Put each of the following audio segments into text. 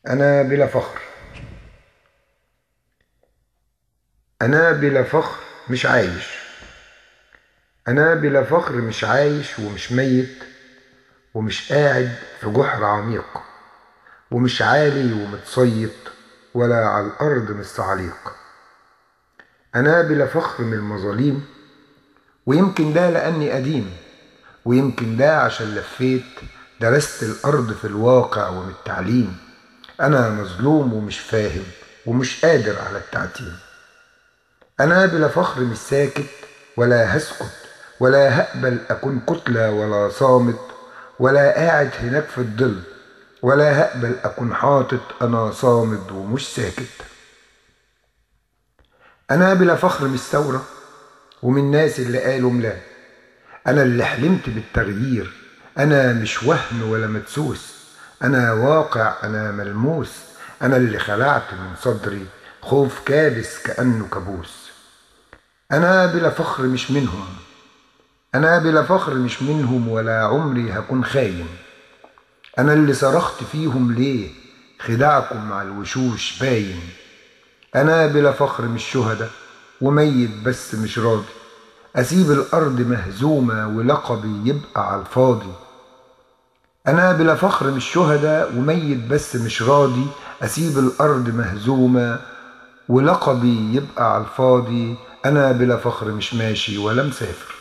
أنا بلا فخر. أنا بلا فخر مش عايش. أنا بلا فخر مش عايش ومش ميت، ومش قاعد في جحر عميق، ومش عالي ومتصيط، ولا على الأرض مستعليق. أنا بلا فخر من المظاليم، ويمكن ده لأني قديم، ويمكن ده عشان لفيت درست الأرض في الواقع ومن التعليم. أنا مظلوم ومش فاهم ومش قادر على التعتيم. أنا بلا فخر مش ساكت ولا هسكت، ولا هقبل أكون كتلة ولا صامت، ولا قاعد هناك في الظل، ولا هقبل أكون حاطط أنا صامد ومش ساكت. أنا بلا فخر مش ثورة ومن الناس اللي قالوا ملا. أنا اللي حلمت بالتغيير، أنا مش وهم ولا مدسوس، أنا واقع، أنا ملموس. أنا اللي خلعت من صدري خوف كابس كأنه كابوس. أنا بلا فخر مش منهم. أنا بلا فخر مش منهم ولا عمري هكون خاين. أنا اللي صرخت فيهم ليه خداعكم مع الوشوش باين. أنا بلا فخر مش شهداء وميت بس مش راضي، أسيب الأرض مهزومة ولقبي يبقى على الفاضي. أنا بلا فخر مش شهداء وميت بس مش راضي، أسيب الأرض مهزومة ولقبي يبقى على الفاضي. أنا بلا فخر مش ماشي ولا مسافر.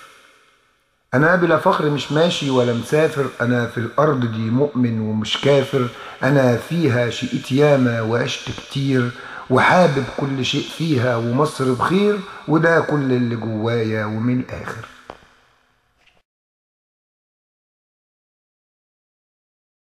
أنا بلا فخر مش ماشي ولا مسافر، أنا في الأرض دي مؤمن ومش كافر. أنا فيها شقيت ياما وعشت كتير، وحابب كل شيء فيها ومصر بخير، وده كل اللي جوايا ومن الآخر.